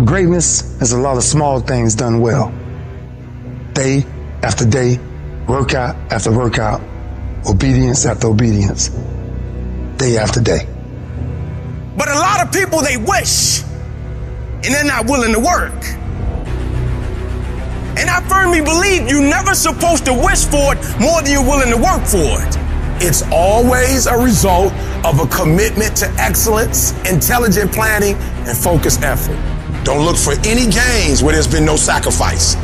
Greatness is a lot of small things done well. Day after day, workout after workout, obedience after obedience, day after day. But a lot of people, they wish, and they're not willing to work. And I firmly believe you're never supposed to wish for it more than you're willing to work for it. It's always a result of a commitment to excellence, intelligent planning, and focused effort. Don't look for any gains where there's been no sacrifice.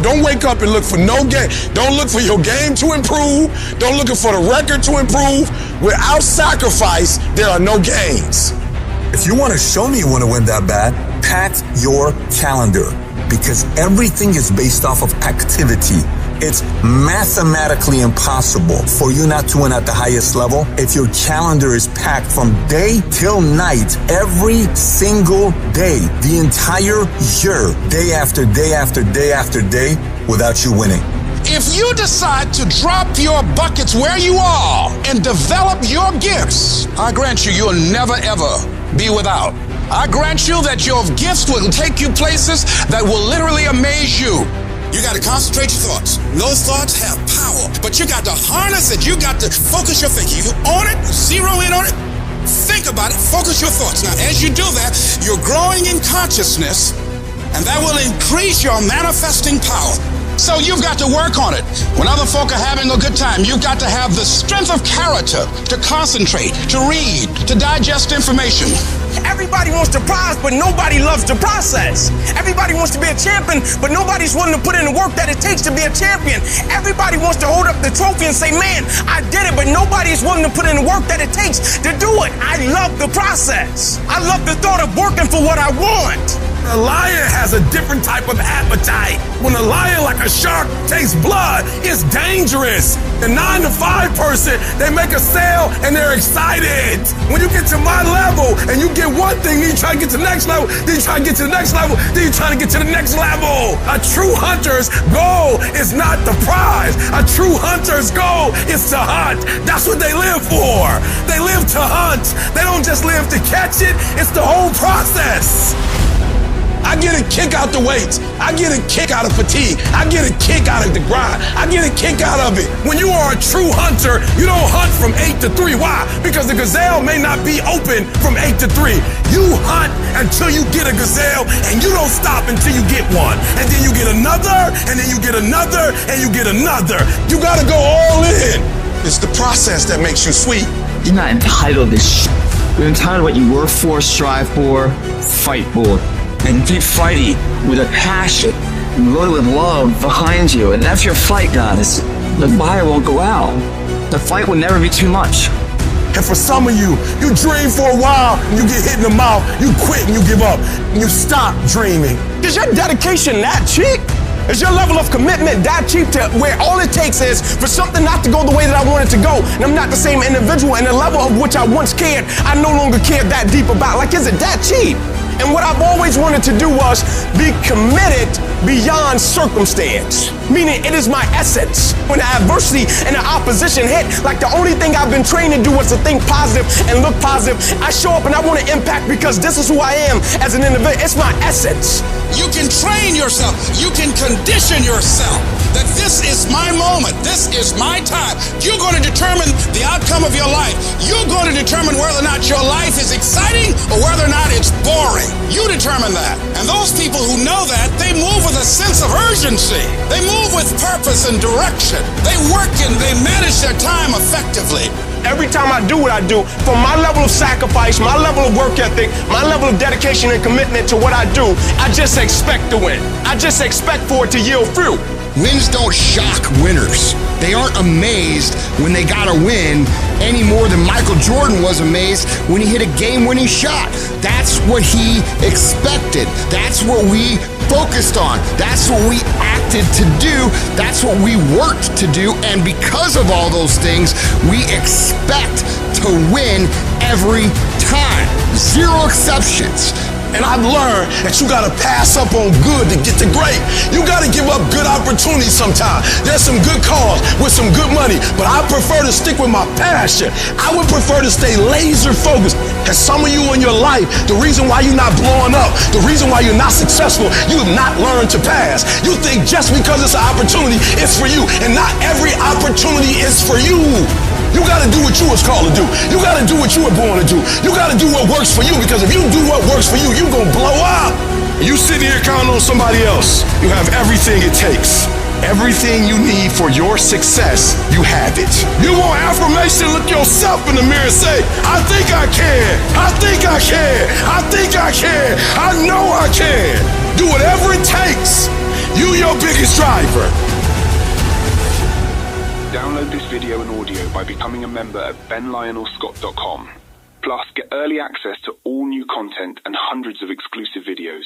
Don't wake up and look for no game. Don't look for your game to improve. Don't look for the record to improve. Without sacrifice, there are no gains. If you want to show me you want to win that bad, pack your calendar, because everything is based off of activity. It's mathematically impossible for you not to win at the highest level if your calendar is packed from day till night, every single day, the entire year, day after day after day after day, without you winning. If you decide to drop your buckets where you are and develop your gifts, I grant you, you'll never ever be without. I grant you that your gifts will take you places that will literally amaze you. You got to concentrate your thoughts. Those thoughts have power, but you got to harness it. You got to focus your thinking. You own it, zero in on it, think about it, focus your thoughts. Now, as you do that, you're growing in consciousness, and that will increase your manifesting power. So you've got to work on it. When other folk are having a good time, you've got to have the strength of character to concentrate, to read, to digest information. Everybody wants the prize, but nobody loves the process. Everybody wants to be a champion, but nobody's willing to put in the work that it takes to be a champion. Everybody wants to hold up the trophy and say, man, I did it, but nobody's willing to put in the work that it takes to do it. I love the process. I love the thought of working for what I want. A lion has a different type of appetite. When a lion, like a shark, tastes blood, it's dangerous. The 9-to-5 person, they make a sale and they're excited. When you get to my level and you get one thing, you try to get to the next level, then you try to get to the next level, then you try to get to the next level. A true hunter's goal is not the prize. A true hunter's goal is to hunt. That's what they live for. They live to hunt. They don't just live to catch it. It's the whole process. I get a kick out the weights. I get a kick out of fatigue. I get a kick out of the grind. I get a kick out of it. When you are a true hunter, you don't hunt from 8 to 3. Why? Because the gazelle may not be open from 8 to 3. You hunt until you get a gazelle, and you don't stop until you get one. And then you get another, and then you get another, and you get another. You gotta go all in. It's the process that makes you sweet. You're not entitled to shit. You're entitled to what you work for, strive for, fight for. And keep fighting with a passion, loaded with love behind you. And that's your fight, guys. The fire won't go out. The fight will never be too much. And for some of you, you dream for a while, and you get hit in the mouth, you quit and you give up, and you stop dreaming. Is your dedication that cheap? Is your level of commitment that cheap to where all it takes is for something not to go the way that I want it to go? And I'm not the same individual, and the level of which I once cared, I no longer care that deep about. Like, is it that cheap? And what I've always wanted to do was be committed beyond circumstance. Meaning it is my essence. When the adversity and the opposition hit, like the only thing I've been trained to do was to think positive and look positive. I show up and I want to impact because this is who I am as an individual. It's my essence. You can train yourself. You can condition yourself that this is my moment. This is my time. You're going to determine the outcome of your life. You're going to determine whether or not your life is exciting or whether or not it's boring. You determine that. And those people who know that, they move with a sense of urgency. They move with purpose and direction. They work and they manage their time effectively. Every time I do what I do, from my level of sacrifice, my level of work ethic, my level of dedication and commitment to what I do, I just expect to win. I just expect for it to yield fruit. Wins don't shock winners. They aren't amazed when they got a win any more than Michael Jordan was amazed when he hit a game-winning shot. That's what he expected. That's what we focused on. That's what we acted to do. That's what we worked to do. And because of all those things, we expect to win every time. Zero exceptions. And I've learned that you gotta pass up on good to get to great. You gotta give up good opportunities sometimes. There's some good cause with some good money, but I prefer to stick with my passion. I would prefer to stay laser focused. Cause some of you in your life, the reason why you're not blowing up, the reason why you're not successful, you have not learned to pass. You think just because it's an opportunity, it's for you. And not every opportunity is for you. You gotta do what you was called to do. You gotta do what you were born to do. You gotta do what works for you, because if you do what works for you, you're gonna blow up. You sitting here counting on somebody else. You have everything it takes. Everything you need for your success, you have it. You want affirmation? Look yourself in the mirror and say, I think I can. I think I can. I think I can. I know I can. Do whatever it takes. You your biggest driver. Download this video and audio by becoming a member at benlionelscott.com. Plus, get early access to all new content and hundreds of exclusive videos.